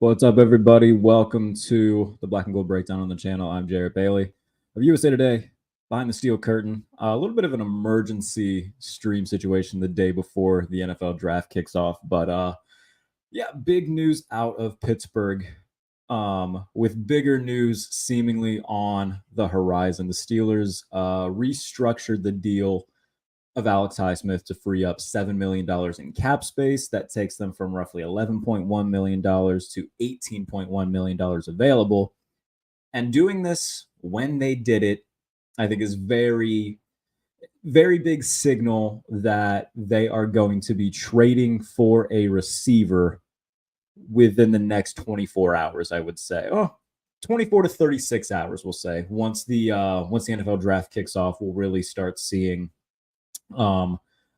What's up, everybody? Welcome to the Black and Gold Breakdown on the channel. I'm Jarrett Bailey. Of USA Today, behind the steel curtain, a little bit of an emergency stream situation the day before the NFL draft kicks off. But yeah, big news out of Pittsburgh, with bigger news seemingly on the horizon. The Steelers restructured the deal of Alex Highsmith to free up $7 million in cap space. That takes them from roughly $11.1 million to $18.1 million available. And doing this when they did it, I think is very, very big signal that they are going to be trading for a receiver within the next 24 hours, I would say. 24 to 36 hours, we'll say. Once the NFL draft kicks off, we'll really start seeing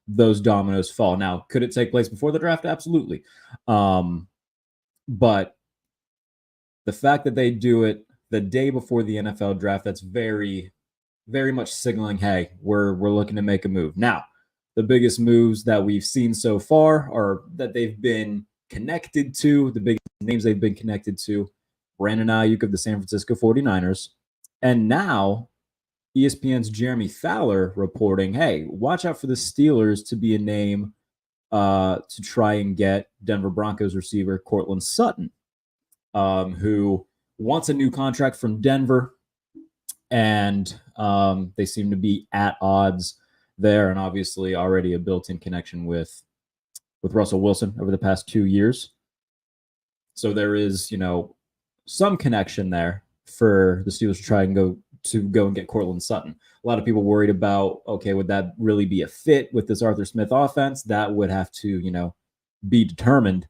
those dominoes fall. Now, could it take place before the draft? Absolutely. But the fact that they do it the day before the NFL draft, that's very, very much signaling, hey, we're looking to make a move. Now, the biggest moves that we've seen so far are that they've been connected to, the biggest names they've been connected to, Brandon Aiyuk of the San Francisco 49ers, and now ESPN's Jeremy Fowler reporting, hey, watch out for the Steelers to be a name to try and get Denver Broncos receiver Courtland Sutton, who wants a new contract from Denver, and they seem to be at odds there, and obviously already a built-in connection with Russell Wilson over the past 2 years. So there is, some connection there for the Steelers to try and go and get Courtland Sutton. A lot of people worried about, okay, would that really be a fit with this Arthur Smith offense? That would have to, be determined.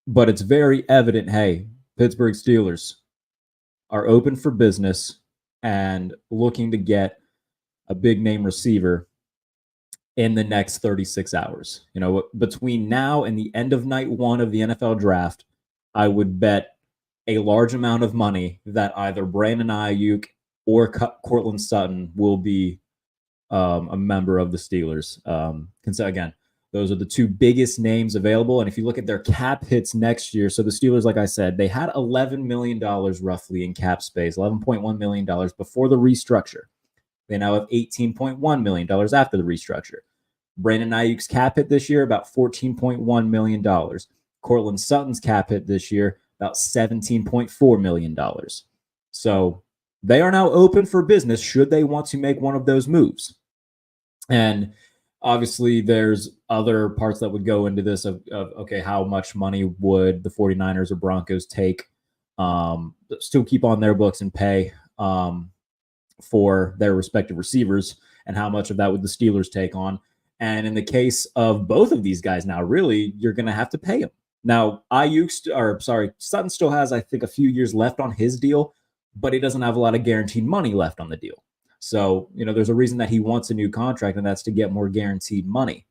But it's very evident, hey, Pittsburgh Steelers are open for business and looking to get a big name receiver in the next 36 hours. Between now and the end of night one of the NFL draft, I would bet a large amount of money that either Brandon Aiyuk or Courtland Sutton will be a member of the Steelers. Again, those are the two biggest names available. And if you look at their cap hits next year, so the Steelers, like I said, they had $11 million roughly in cap space, $11.1 million before the restructure. They now have $18.1 million after the restructure. Brandon Aiyuk's cap hit this year, about $14.1 million. Courtland Sutton's cap hit this year, about $17.4 million. So they are now open for business should they want to make one of those moves. And obviously there's other parts that would go into this of okay, how much money would the 49ers or Broncos take, still keep on their books and pay for their respective receivers, and how much of that would the Steelers take on. And in the case of both of these guys now, really, you're going to have to pay them. Now, Sutton still has, I think, a few years left on his deal, but he doesn't have a lot of guaranteed money left on the deal. So, there's a reason that he wants a new contract, and that's to get more guaranteed money.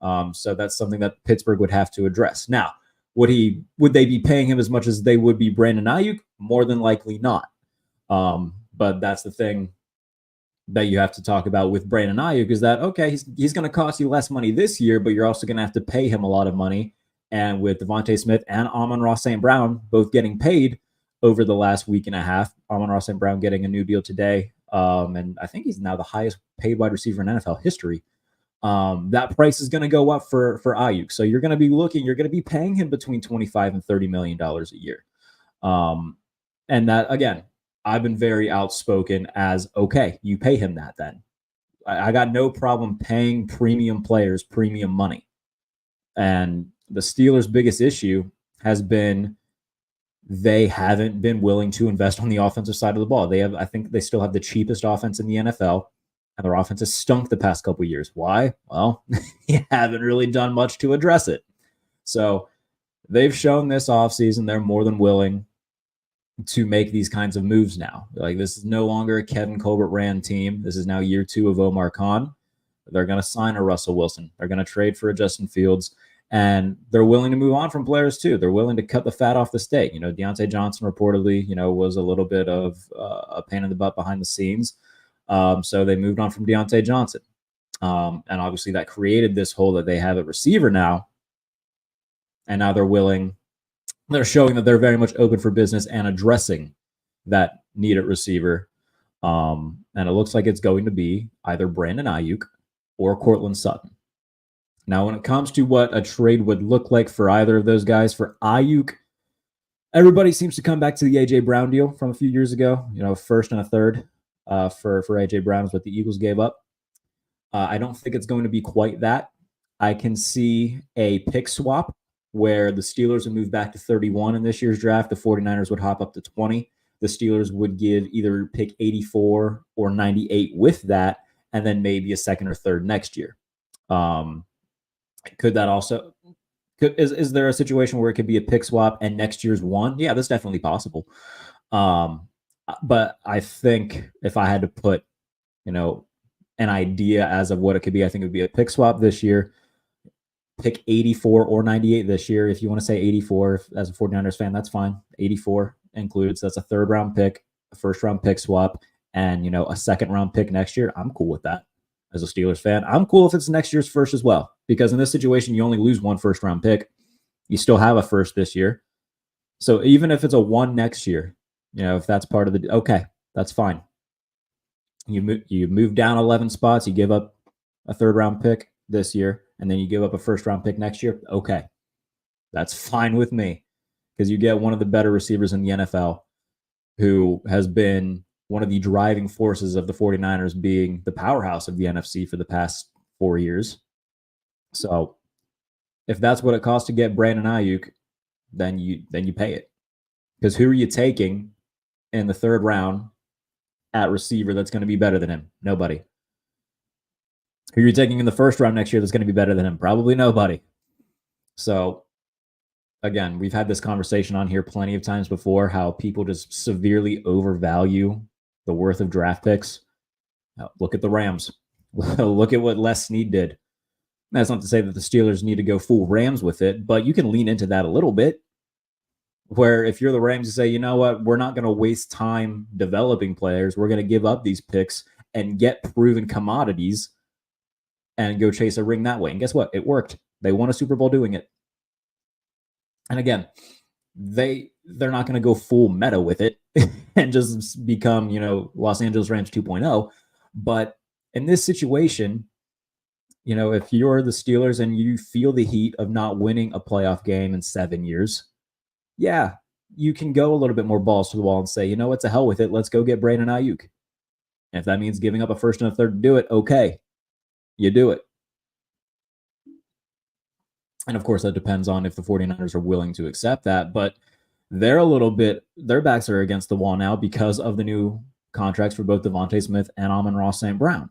So that's something that Pittsburgh would have to address. Now, would they be paying him as much as they would be Brandon Aiyuk? More than likely not. But that's the thing that you have to talk about with Brandon Aiyuk, is that, okay, he's going to cost you less money this year, but you're also going to have to pay him a lot of money. And with Devontae Smith and Amon-Ra St. Brown both getting paid over the last week and a half, Amon-Ra St. Brown getting a new deal today, and I think he's now the highest paid wide receiver in NFL history. That price is going to go up for Aiyuk. So you're going to be paying him between $25 and $30 million a year. And that, again, I've been very outspoken as, okay, you pay him that then. I got no problem paying premium players premium money. And the Steelers' biggest issue has been they haven't been willing to invest on the offensive side of the ball. I think they still have the cheapest offense in the NFL, and their offense has stunk the past couple of years. Why? Well, you haven't really done much to address it. So they've shown this offseason they're more than willing to make these kinds of moves now. Like, this is no longer a Kevin Colbert ran team. This is now year 2 of Omar Khan. They're going to sign a Russell Wilson. They're going to trade for a Justin Fields. And they're willing to move on from players too. They're willing to cut the fat off the steak. Deontay Johnson reportedly, was a little bit of a pain in the butt behind the scenes. So they moved on from Deontay Johnson. And obviously that created this hole that they have at receiver now. And now they're willing they're showing that they're very much open for business and addressing that need at receiver. And it looks like it's going to be either Brandon Aiyuk or Courtland Sutton. Now, when it comes to what a trade would look like for either of those guys, for Aiyuk, everybody seems to come back to the AJ Brown deal from a few years ago. First and a third for AJ Brown is what the Eagles gave up. I don't think it's going to be quite that. I can see a pick swap where the Steelers would move back to 31 in this year's draft. The 49ers would hop up to 20. The Steelers would give either pick 84 or 98 with that, and then maybe a second or third next year. Could that also is there a situation where it could be a pick swap and next year's one? Yeah, that's definitely possible. But I think if I had to put, an idea as of what it could be, I think it would be a pick swap this year, pick 84 or 98 this year. If you want to say 84 as a 49ers fan, that's fine. 84 includes, that's a third round pick, a first round pick swap, and a second round pick next year. I'm cool with that. As a Steelers fan, I'm cool if it's next year's first as well, because in this situation, you only lose one first round pick. You still have a first this year. So even if it's a one next year, if that's part of the, okay, that's fine. You move down 11 spots, you give up a third round pick this year, and then you give up a first round pick next year. Okay, that's fine with me, because you get one of the better receivers in the NFL who has been one of the driving forces of the 49ers being the powerhouse of the NFC for the past 4 years. So if that's what it costs to get Brandon Aiyuk, then you pay it. Because who are you taking in the third round at receiver that's going to be better than him? Nobody. Who are you taking in the first round next year that's going to be better than him? Probably nobody. So again, we've had this conversation on here plenty of times before, how people just severely overvalue the worth of draft picks. Now, look at the Rams. Look at what Les Snead did. That's not to say that the Steelers need to go full Rams with it, but you can lean into that a little bit, where if you're the Rams, you say, you know what, we're not going to waste time developing players. We're going to give up these picks and get proven commodities and go chase a ring that way. And guess what? It worked. They won a Super Bowl doing it. And again, they're not going to go full meta with it and just become, Los Angeles Rams 2.0. But in this situation, if you're the Steelers and you feel the heat of not winning a playoff game in 7 years, yeah, you can go a little bit more balls to the wall and say, what, to hell with it. Let's go get Brandon Aiyuk. And if that means giving up a first and a third to do it, okay, you do it. And of course, that depends on if the 49ers are willing to accept that. But their backs are against the wall now because of the new contracts for both Devontae Smith and Amon-Ra St. Brown.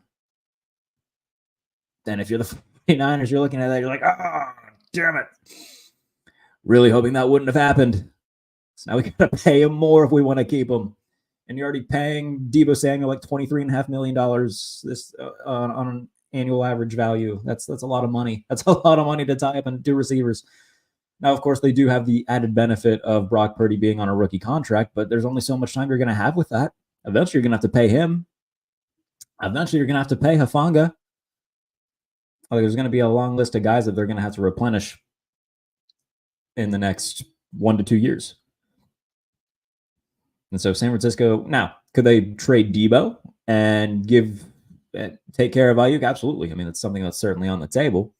Then if you're the 49ers, you're looking at that, you're like, damn it. Really hoping that wouldn't have happened. So now we got to pay him more if we want to keep him. And you're already paying Deebo Samuel like $23.5 million this on an annual average value. That's a lot of money. That's a lot of money to tie up and do receivers. Now, of course, they do have the added benefit of Brock Purdy being on a rookie contract, but there's only so much time you're going to have with that. Eventually, you're going to have to pay him. Eventually, you're going to have to pay Hufanga. There's going to be a long list of guys that they're going to have to replenish in the next 1 to 2 years. And so San Francisco, now, could they trade Deebo and take care of Aiyuk? Absolutely. I mean, it's something that's certainly on the table.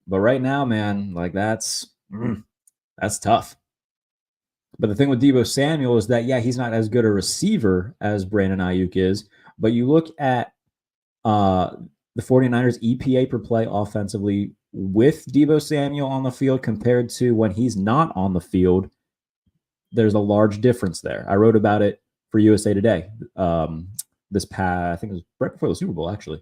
But right now, man, like that's tough. But the thing with Deebo Samuel is that, yeah, he's not as good a receiver as Brandon Aiyuk is. But you look at the 49ers EPA per play offensively with Deebo Samuel on the field compared to when he's not on the field, there's a large difference there. I wrote about it for USA Today this past, I think it was right before the Super Bowl, actually.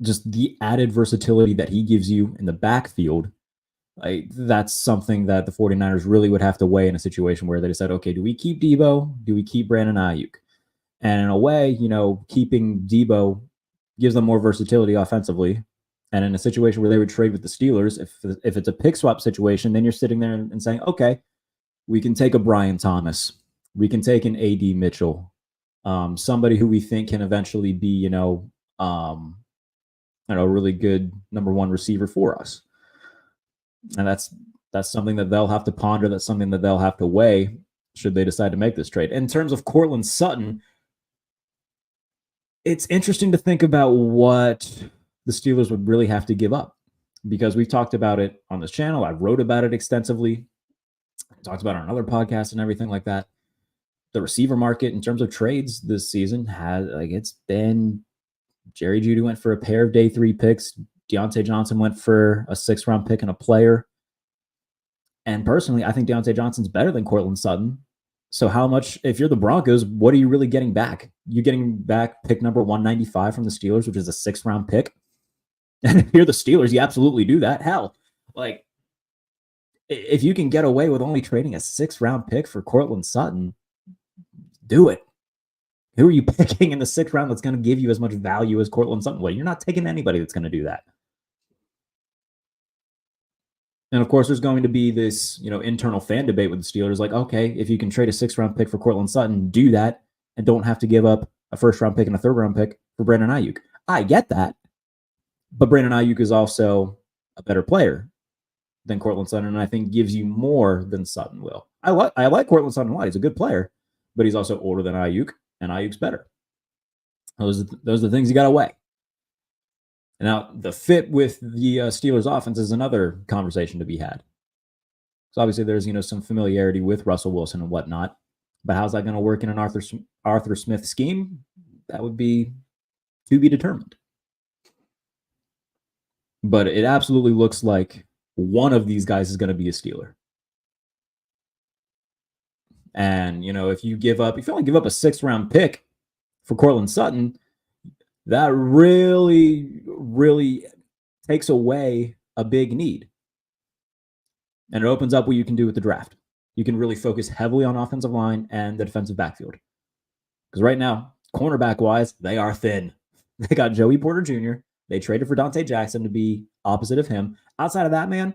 Just the added versatility that he gives you in the backfield, that's something that the 49ers really would have to weigh in a situation where they decide, okay, do we keep Deebo? Do we keep Brandon Aiyuk? And in a way, keeping Deebo gives them more versatility offensively. And in a situation where they would trade with the Steelers, if it's a pick swap situation, then you're sitting there and saying, okay, we can take a Brian Thomas. We can take an A.D. Mitchell, somebody who we think can eventually be, a really good number one receiver for us. And that's something that they'll have to ponder. That's something that they'll have to weigh should they decide to make this trade. In terms of Courtland Sutton, it's interesting to think about what the Steelers would really have to give up, because we've talked about it on this channel. I wrote about it extensively. I talked about it on other podcasts and everything like that. The receiver market in terms of trades this season it's been Jerry Jeudy went for a pair of day 3 picks. Deontay Johnson went for a 6th round pick and a player. And personally, I think Deontay Johnson's better than Courtland Sutton. So how much, if you're the Broncos, what are you really getting back? You're getting back pick number 195 from the Steelers, which is a 6th round pick. And if you're the Steelers, you absolutely do that. Hell, like, if you can get away with only trading a 6th round pick for Courtland Sutton, do it. Who are you picking in the 6th round that's going to give you as much value as Courtland Sutton? Well, you're not taking anybody that's going to do that. And of course, there's going to be this, internal fan debate with the Steelers. Like, okay, if you can trade a 6th round pick for Courtland Sutton, do that and don't have to give up a 1st round pick and a 3rd round pick for Brandon Aiyuk. I get that. But Brandon Aiyuk is also a better player than Courtland Sutton, and I think gives you more than Sutton will. I like Courtland Sutton a lot. He's a good player, but he's also older than Aiyuk, and Ayuk's better. Those are the things you got to weigh. Now, the fit with the Steelers offense is another conversation to be had. So obviously there's, some familiarity with Russell Wilson and whatnot, but how's that going to work in an Arthur Smith scheme? That would be to be determined. But it absolutely looks like one of these guys is going to be a Steeler. And, if you only give up a 6th round pick for Courtland Sutton, that really, really takes away a big need. And it opens up what you can do with the draft. You can really focus heavily on offensive line and the defensive backfield. Because right now, cornerback-wise, they are thin. They got Joey Porter Jr., they traded for Dante Jackson to be opposite of him. Outside of that, man,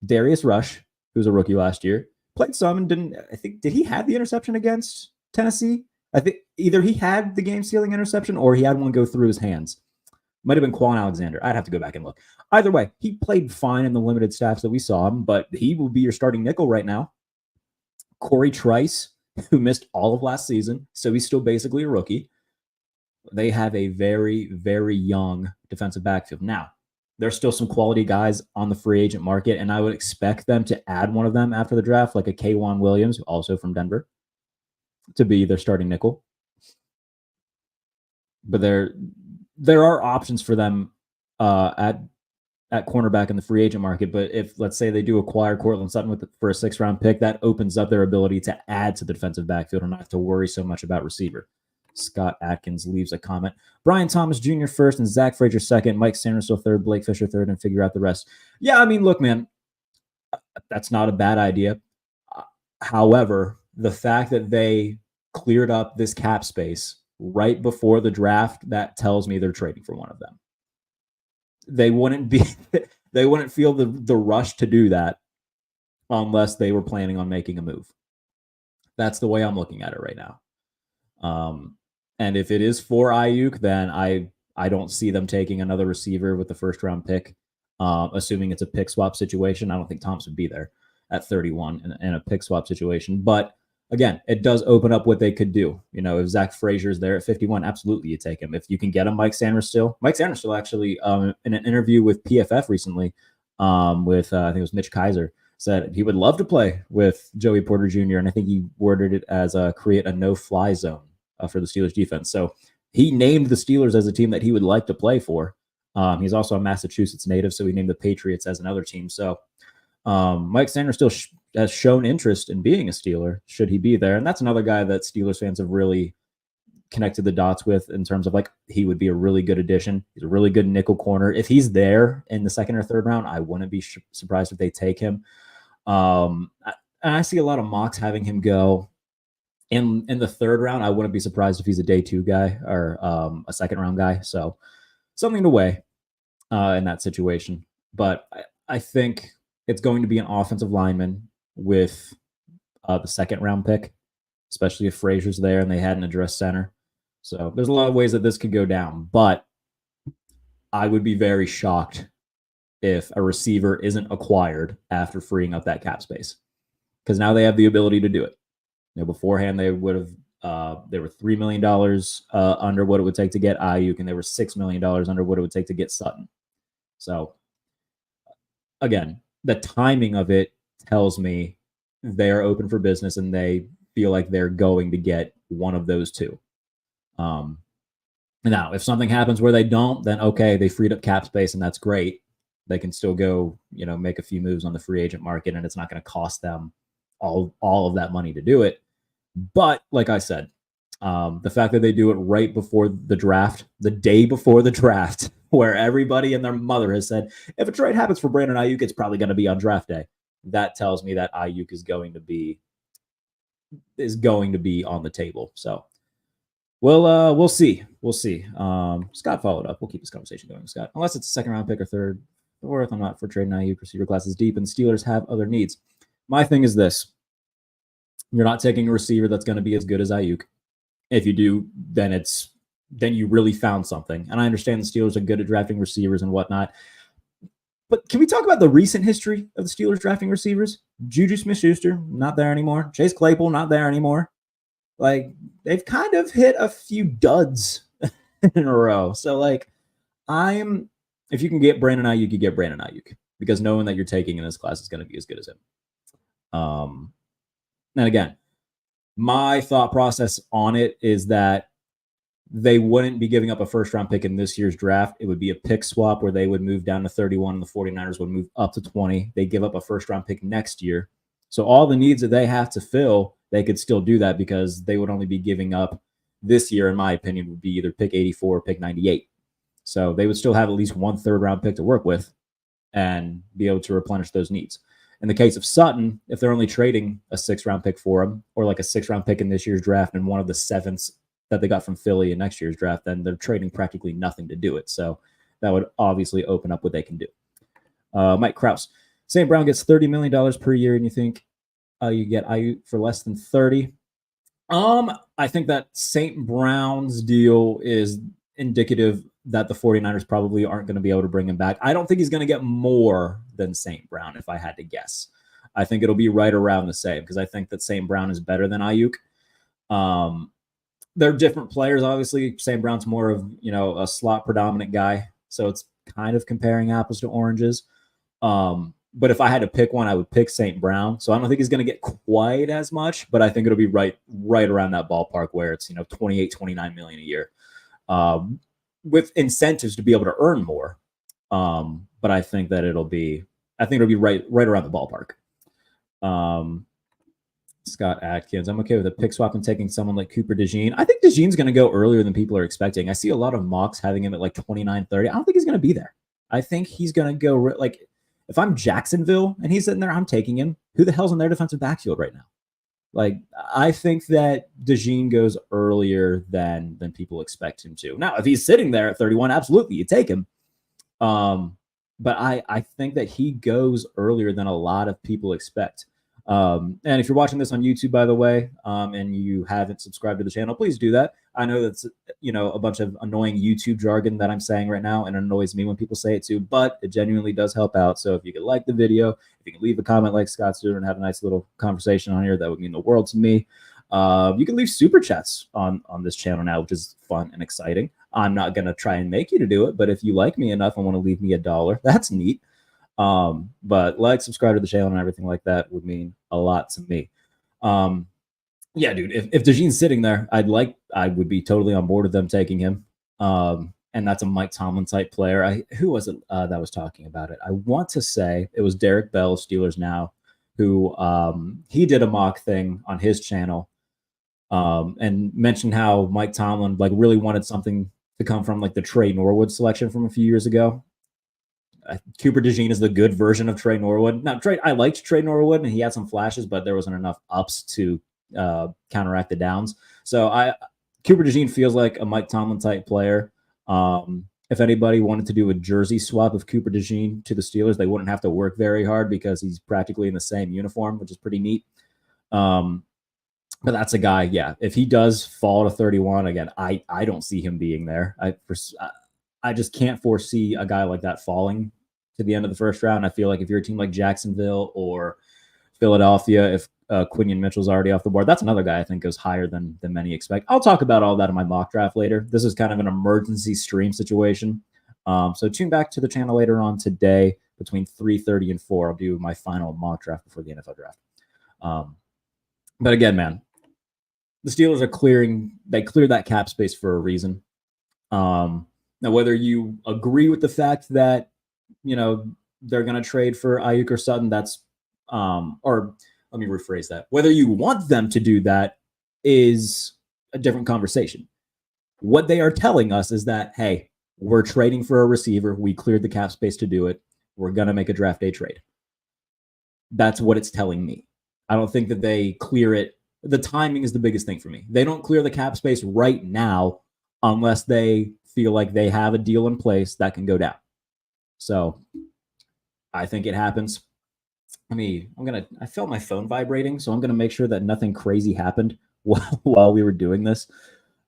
Darius Rush, who was a rookie last year, played some and did he have the interception against Tennessee? I think either he had the game-sealing interception or he had one go through his hands. Might have been Quan Alexander. I'd have to go back and look. Either way, he played fine in the limited snaps that we saw him, but he will be your starting nickel right now. Corey Trice, who missed all of last season, so he's still basically a rookie. They have a very, very young defensive backfield. Now, there's still some quality guys on the free agent market, and I would expect them to add one of them after the draft, like a K'Wan Williams, also from Denver, to be their starting nickel. But there are options for them at cornerback in the free agent market. But if, let's say, they do acquire Courtland Sutton for a 6th round pick, that opens up their ability to add to the defensive backfield and not have to worry so much about receiver. Scott Atkins leaves a comment. Brian Thomas Jr. first and Zach Frazier second. Mike Sanderson third, Blake Fisher third, and figure out the rest. Yeah, I mean, look, man, that's not a bad idea. However, the fact that they cleared up this cap space right before the draft, that tells me they're trading for one of them. They wouldn't feel the rush to do that unless they were planning on making a move. That's the way I'm looking at it right now. And if it is for Aiyuk, then I don't see them taking another receiver with the 1st round pick, assuming it's a pick swap situation. I don't think Thomas would be there at 31 in a pick swap situation. But again, it does open up what they could do. If Zach Frazier's there at 51, absolutely you take him. If you can get him, Mike Sanders still actually in an interview with PFF recently, with I think it was Mitch Kaiser, said he would love to play with Joey Porter Jr. And I think he worded it as create a no-fly zone for the Steelers defense. So he named the Steelers as a team that he would like to play for. He's also a Massachusetts native, so he named the Patriots as another team. So Mike Sanders still has shown interest in being a Steeler, should he be there. And that's another guy that Steelers fans have really connected the dots with in terms of, like, he would be a really good addition. He's a really good nickel corner. If he's there in the 2nd or 3rd round, I wouldn't be surprised if they take him. And I see a lot of mocks having him go in the 3rd round. I wouldn't be surprised if he's a day 2 guy or a 2nd round guy. So something to weigh in that situation. But I think it's going to be an offensive lineman with the 2nd round pick, especially if Frazier's there and they hadn't addressed center. So there's a lot of ways that this could go down, but I would be very shocked if a receiver isn't acquired after freeing up that cap space, because now they have the ability to do it. Beforehand they would have they were $3 million under what it would take to get Aiyuk, and they were $6 million under what it would take to get Sutton. So again, the timing of it tells me they are open for business and they feel like they're going to get one of those two. Now, if something happens where they don't, then okay, they freed up cap space and that's great. They can still go, make a few moves on the free agent market, and it's not going to cost them all of that money to do it. But like I said, the fact that they do it right before the draft, the day before the draft, where everybody and their mother has said, if a trade happens for Brandon Aiyuk, it's probably going to be on draft day. That tells me that Aiyuk is going to be on the table. So we'll see. Scott followed up. We'll keep this conversation going, Scott. Unless it's a second round pick or third, or if I'm not for trading Aiyuk, receiver class is deep and Steelers have other needs. My thing is this: you're not taking a receiver that's going to be as good as Aiyuk. If you do, then you really found something. And I understand the Steelers are good at drafting receivers and whatnot. But can we talk about the recent history of the Steelers drafting receivers? Juju Smith-Schuster, not there anymore. Chase Claypool, not there anymore. Like, they've kind of hit a few duds in a row. So, if you can get Brandon Aiyuk, you get Brandon Aiyuk, because knowing that you're taking in this class is going to be as good as him. And again, my thought process on it is that they wouldn't be giving up a first-round pick in this year's draft. It would be a pick swap where they would move down to 31 and the 49ers would move up to 20. They give up a first-round pick next year. So all the needs that they have to fill, they could still do that, because they would only be giving up this year, in my opinion, would be either pick 84 or pick 98. So they would still have at least one third-round pick to work with and be able to replenish those needs. In the case of Sutton, if they're only trading a 6th-round pick for him, or like a 6th-round pick in this year's draft and one of the 7ths that they got from Philly in next year's draft, then they're trading practically nothing to do it. So that would obviously open up what they can do. Mike Krause, St. Brown gets $30 million per year, and you think you get Aiyuk for less than 30? I think that St. Brown's deal is indicative that the 49ers probably aren't going to be able to bring him back. I don't think he's going to get more than St. Brown, if I had to guess. I think it'll be right around the same, because I think that St. Brown is better than Aiyuk. They're different players, obviously. St. Brown's more of, a slot predominant guy, so it's kind of comparing apples to oranges. But if I had to pick one, I would pick St. Brown. So I don't think he's going to get quite as much, but I think it'll be right around that ballpark where it's, 28, 29 million a year, with incentives to be able to earn more. But I think that it'll be right around the ballpark. Scott Atkins, I'm okay with a pick swap and taking someone like Cooper DeJean. I think DeJean's going to go earlier than people are expecting. I see a lot of mocks having him at like 29, 30. I don't think he's going to be there. I think he's going to go if I'm Jacksonville and he's sitting there, I'm taking him. Who the hell's in their defensive backfield right now? I think that DeJean goes earlier than people expect him to. Now, if he's sitting there at 31, absolutely, you take him. But I think that he goes earlier than a lot of people expect. And if you're watching this on YouTube, by the way, and you haven't subscribed to the channel, please do that. I know that's, a bunch of annoying YouTube jargon that I'm saying right now, and it annoys me when people say it too, but it genuinely does help out. So if you could like the video, if you can leave a comment like Scott's doing and have a nice little conversation on here, that would mean the world to me. You can leave super chats on this channel now, which is fun and exciting. I'm not going to try and make you to do it, but if you like me enough and want to leave me $1, that's neat. But subscribe to the channel and everything like that would mean a lot to me. Yeah, dude, if DeJean's sitting there, I would be totally on board with them taking him. And that's a Mike Tomlin type player. Who was it that was talking about it? I want to say it was Derek Bell, Steelers Now, who he did a mock thing on his channel and mentioned how Mike Tomlin really wanted something to come from the Trey Norwood selection from a few years ago. Cooper DeJean is the good version of Trey Norwood. Now, I liked Trey Norwood, and he had some flashes, but there wasn't enough ups to counteract the downs. So Cooper DeJean feels like a Mike Tomlin type player. If anybody wanted to do a jersey swap of Cooper DeJean to the Steelers, they wouldn't have to work very hard because he's practically in the same uniform, which is pretty neat. But that's a guy, yeah. If he does fall to 31, again, I don't see him being there. I just can't foresee a guy like that falling to the end of the first round. I feel like if you're a team like Jacksonville or Philadelphia, if Quinion Mitchell's already off the board, that's another guy I think goes higher than many expect. I'll talk about all that in my mock draft later. This is kind of an emergency stream situation. So tune back to the channel later on today between 3:30 and 4. I'll do my final mock draft before the NFL draft. But again, man, the Steelers are cleared that cap space for a reason. Now, whether you agree with the fact that, they're going to trade for Aiyuk or Sutton, that's, or let me rephrase that. Whether you want them to do that is a different conversation. What they are telling us is that, hey, we're trading for a receiver. We cleared the cap space to do it. We're going to make a draft day trade. That's what it's telling me. I don't think that they clear it. The timing is the biggest thing for me. They don't clear the cap space right now unless they feel like they have a deal in place that can go down. So I think it happens. I felt my phone vibrating, so I'm going to make sure that nothing crazy happened while we were doing this,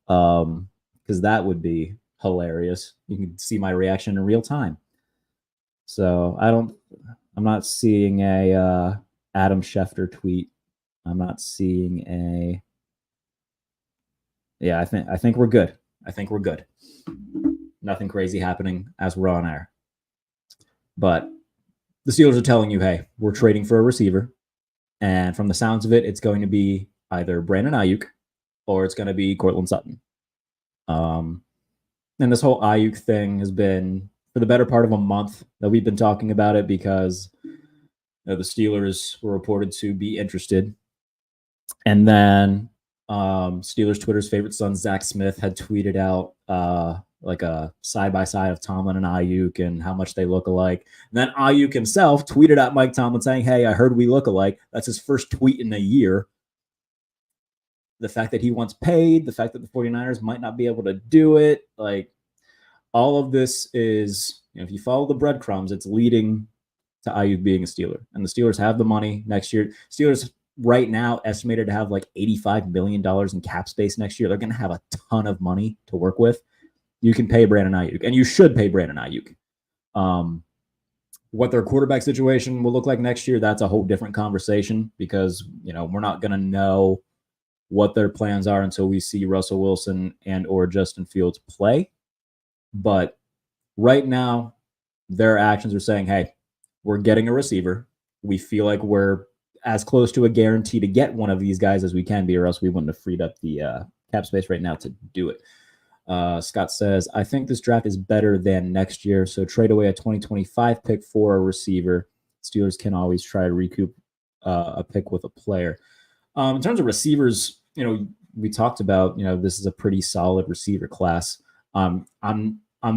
because that would be hilarious. You can see my reaction in real time. So I'm not seeing a Adam Schefter tweet. I'm not seeing I think we're good. I think we're good. Nothing crazy happening as we're on air. But the Steelers are telling you, hey, we're trading for a receiver. And from the sounds of it, it's going to be either Brandon Aiyuk or it's going to be Courtland Sutton. And this whole Aiyuk thing has been for the better part of a month that we've been talking about it because the Steelers were reported to be interested. And then Steelers Twitter's favorite son, Zach Smith, had tweeted out like a side-by-side of Tomlin and Aiyuk and how much they look alike. And then Aiyuk himself tweeted at Mike Tomlin saying, hey, I heard we look alike. That's his first tweet in a year. The fact that he wants paid, the fact that the 49ers might not be able to do it, like all of this is, if you follow the breadcrumbs, it's leading to Aiyuk being a Steeler. And the Steelers have the money next year. Steelers right now estimated to have like $85 million in cap space next year. They're going to have a ton of money to work with. You can pay Brandon Aiyuk, and you should pay Brandon Aiyuk. What their quarterback situation will look like next year, that's a whole different conversation because, we're not going to know what their plans are until we see Russell Wilson and or Justin Fields play. But right now, their actions are saying, hey, we're getting a receiver. We feel like we're as close to a guarantee to get one of these guys as we can be, or else we wouldn't have freed up the cap space right now to do it. Scott says, I think this draft is better than next year, so trade away a 2025 pick for a receiver. Steelers can always try to recoup a pick with a player. In terms of receivers, we talked about, this is a pretty solid receiver class. I'm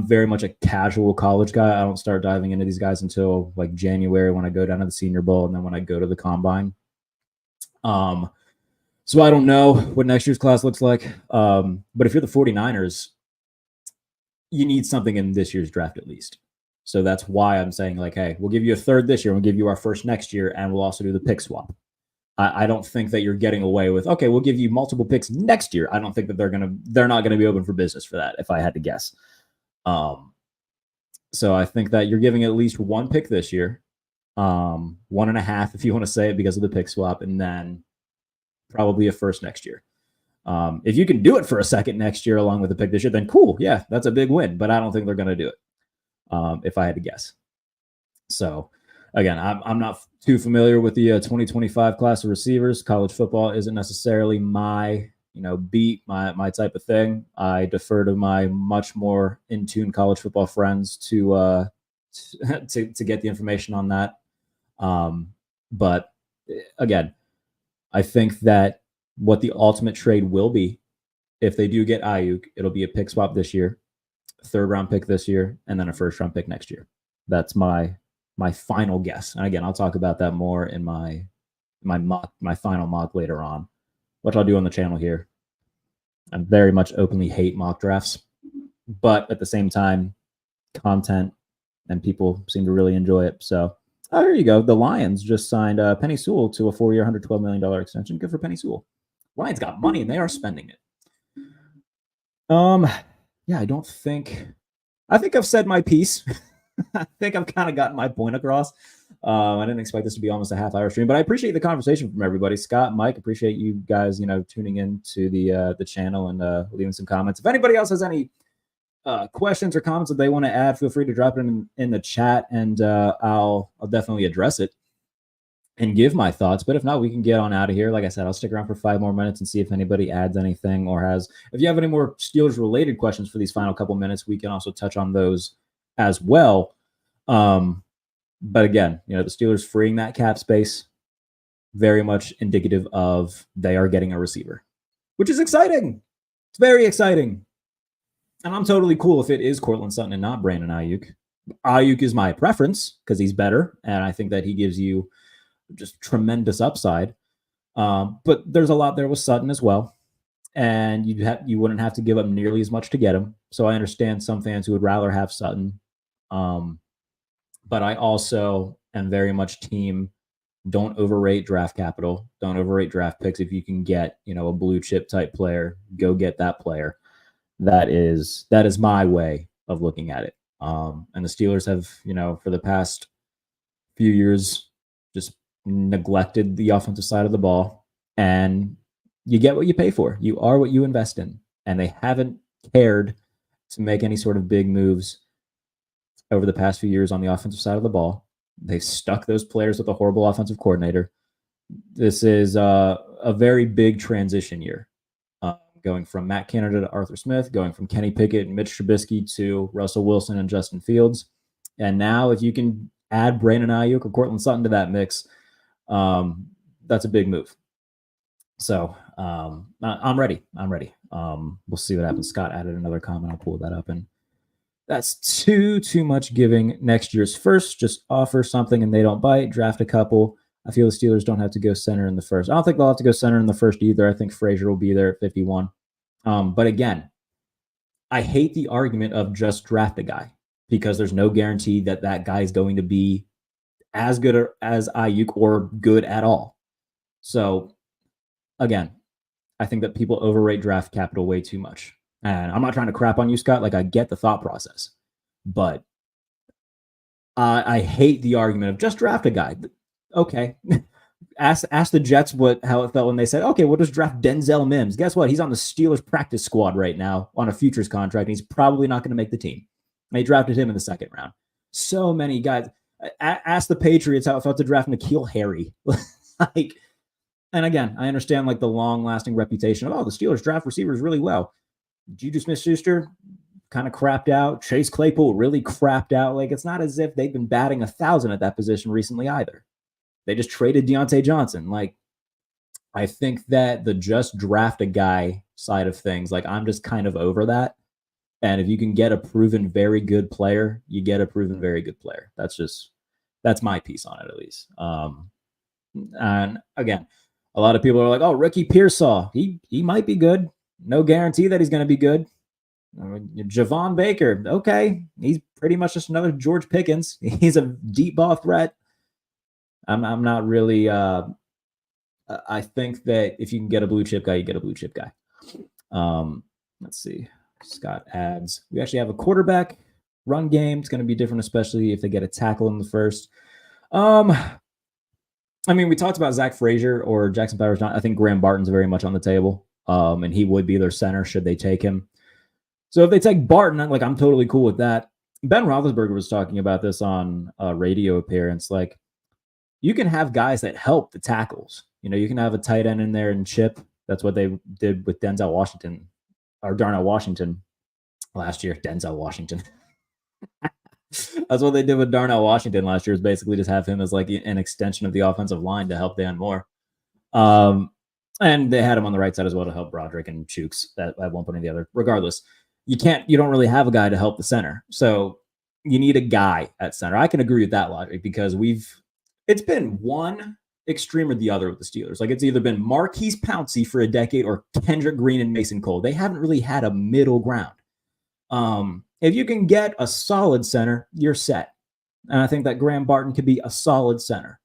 very much a casual college guy. I don't start diving into these guys until like January when I go down to the Senior Bowl and then when I go to the Combine. So I don't know what next year's class looks like. But if you're the 49ers, you need something in this year's draft at least. So that's why I'm saying like, hey, we'll give you a third this year. We'll give you our first next year, and we'll also do the pick swap. I don't think that you're getting away with, okay, we'll give you multiple picks next year. I don't think that they're not going to be open for business for that, if I had to guess. So I think that you're giving at least one pick this year, 1.5 if you want to say it because of the pick swap, and then probably a first next year. If you can do it for a second next year along with the pick this year, then cool. Yeah, that's a big win, but I don't think they're going to do it if I had to guess. So again, I'm not too familiar with the 2025 class of receivers. College football isn't necessarily my beat, my type of thing. I defer to my much more in tune college football friends to get the information on that. But again, I think that what the ultimate trade will be, if they do get Aiyuk, it'll be a pick swap this year, third round pick this year, and then a first round pick next year. That's my final guess. And again, I'll talk about that more in my final mock later on, which I'll do on the channel here. I very much openly hate mock drafts, but at the same time, content and people seem to really enjoy it. So, here you go. The Lions just signed Penny Sewell to a 4-year, $112 million extension. Good for Penny Sewell. Lions got money and they are spending it. Yeah, I think I've said my piece. I think I've kind of gotten my point across. I didn't expect this to be almost a half-hour stream, but I appreciate the conversation from everybody. Scott, Mike, appreciate you guys, tuning in to the channel and leaving some comments. If anybody else has any questions or comments that they want to add, feel free to drop it in the chat, and I'll definitely address it and give my thoughts. But if not, we can get on out of here. Like I said, I'll stick around for 5 more minutes and see if anybody adds anything or if you have any more Steelers related questions for these final couple minutes, we can also touch on those as well. But again, the Steelers freeing that cap space, very much indicative of they are getting a receiver, which is exciting. It's very exciting. And I'm totally cool if it is Courtland Sutton and not Brandon Aiyuk. Aiyuk is my preference because he's better, and I think that he gives you just tremendous upside. But there's a lot there with Sutton as well, and you wouldn't have to give up nearly as much to get him. So I understand some fans who would rather have Sutton. But I also am very much team don't overrate draft capital, don't overrate draft picks. If you can get, a blue chip type player, go get that player. That is my way of looking at it. And the Steelers have, for the past few years, just neglected the offensive side of the ball, and you get what you pay for. You are what you invest in, and they haven't cared to make any sort of big moves over the past few years on the offensive side of the ball. They've stuck those players with a horrible offensive coordinator. This is a very big transition year, going from Matt Canada to Arthur Smith, going from Kenny Pickett and Mitch Trubisky to Russell Wilson and Justin Fields. And now if you can add Brandon Aiyuk or Courtland Sutton to that mix, that's a big move. So I'm ready. We'll see what happens. Scott added another comment. I'll pull that up. And that's too much giving next year's first. Just offer something and they don't bite. Draft a couple. I feel the Steelers don't have to go center in the first. I don't think they'll have to go center in the first either. I think Frazier will be there at 51. But again, I hate the argument of just draft a guy, because there's no guarantee that that guy is going to be as good as Aiyuk or good at all. So again, I think that people overrate draft capital way too much. And I'm not trying to crap on you, Scott. Like, I get the thought process, but I hate the argument of just draft a guy. Okay. Ask the Jets how it felt when they said, okay, we'll just draft Denzel Mims. Guess what? He's on the Steelers practice squad right now on a futures contract, and he's probably not going to make the team. And they drafted him in the second round. So many guys. Ask the Patriots how it felt to draft N'Keal Harry. And again, I understand the long-lasting reputation of, the Steelers draft receivers really well. Juju Smith-Schuster kind of crapped out. Chase Claypool really crapped out. It's not as if they've been batting 1,000 at that position recently either. They just traded Deontay Johnson. I think that the just draft a guy side of things, I'm just kind of over that. And if you can get a proven very good player, you get a proven very good player. That's my piece on it, at least. And again, a lot of people are like, oh, Ricky Pearsall, he might be good. No guarantee that he's going to be good. Javon Baker, okay, he's pretty much just another George Pickens. He's a deep ball threat. I'm not really. I think that if you can get a blue chip guy, you get a blue chip guy. Let's see. Scott adds, we actually have a quarterback run game. It's going to be different, especially if they get a tackle in the first. We talked about Zach Frazier or Jackson Powers. I think Graham Barton's very much on the table. And he would be their center should they take him. So if they take Barton, I'm totally cool with that. Ben Roethlisberger was talking about this on a radio appearance. You can have guys that help the tackles. You can have a tight end in there and chip. That's what they did with Denzel Washington or Darnell Washington last year. Denzel Washington. That's what they did with Darnell Washington last year, is basically just have him as an extension of the offensive line to help Dan Moore. And they had him on the right side as well to help Broderick and Chooks at one point or the other. Regardless, you don't really have a guy to help the center. So you need a guy at center. I can agree with that logic, because it's been one extreme or the other with the Steelers. It's either been Marquise Pouncey for a decade or Kendrick Green and Mason Cole. They haven't really had a middle ground. If you can get a solid center, you're set. And I think that Graham Barton could be a solid center.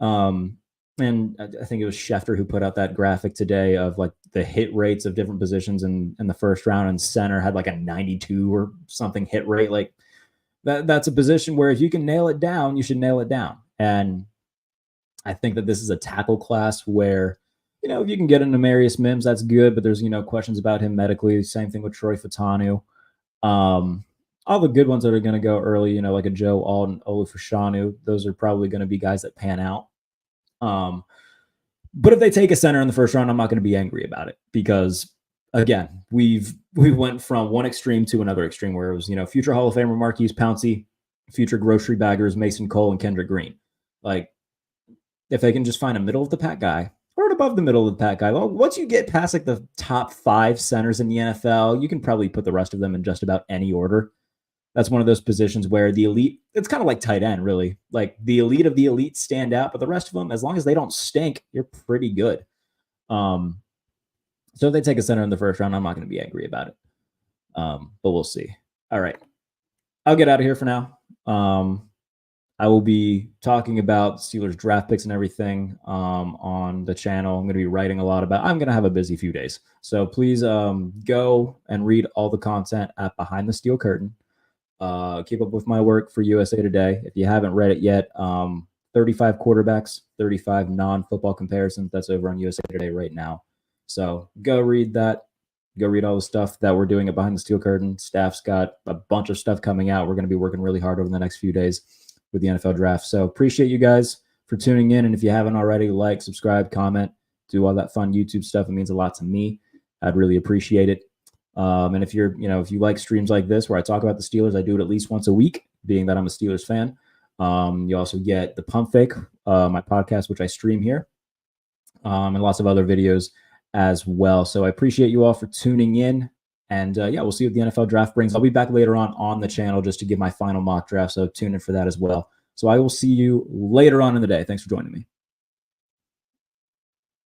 And I think it was Schefter who put out that graphic today of the hit rates of different positions in the first round, and center had a 92 or something hit rate. that's a position where if you can nail it down, you should nail it down. And I think that this is a tackle class where, if you can get into Marius Mims, that's good, but there's, questions about him medically. Same thing with Troy Fatanu. All the good ones that are going to go early, like a Joe Alden, Olufashanu, those are probably going to be guys that pan out. But if they take a center in the first round, I'm not going to be angry about it because, again, we went from one extreme to another extreme where it was, future Hall of Famer Marquise Pouncey, future grocery baggers Mason Cole and Kendrick Green. Like, if they can just find a middle of the pack guy or above the middle of the pack guy, well, once you get past like the top 5 centers in the NFL, you can probably put the rest of them in just about any order. That's one of those positions where the elite, it's kind of like tight end, really. Like the elite of the elite stand out, but the rest of them, as long as they don't stink, you're pretty good. So if they take a center in the first round, I'm not going to be angry about it. But we'll see. All right. I'll get out of here for now. I will be talking about Steelers draft picks and everything on the channel. I'm going to be writing a lot about. I'm going to have a busy few days. So please go and read all the content at Behind the Steel Curtain. Keep up with my work for USA Today. If you haven't read it yet, 35 quarterbacks, 35 non-football comparisons. That's over on USA Today right now. So go read that. Go read all the stuff that we're doing at Behind the Steel Curtain. Staff's got a bunch of stuff coming out. We're going to be working really hard over the next few days with the NFL draft. So appreciate you guys for tuning in. And if you haven't already, like, subscribe, comment, do all that fun YouTube stuff. It means a lot to me. I'd really appreciate it. And if you're, if you like streams like this where I talk about the Steelers, I do it at least once a week, being that I'm a Steelers fan. You also get the Pump Fake, my podcast, which I stream here, and lots of other videos as well. So I appreciate you all for tuning in. And we'll see what the NFL draft brings. I'll be back later on the channel just to give my final mock draft. So tune in for that as well. So I will see you later on in the day. Thanks for joining me.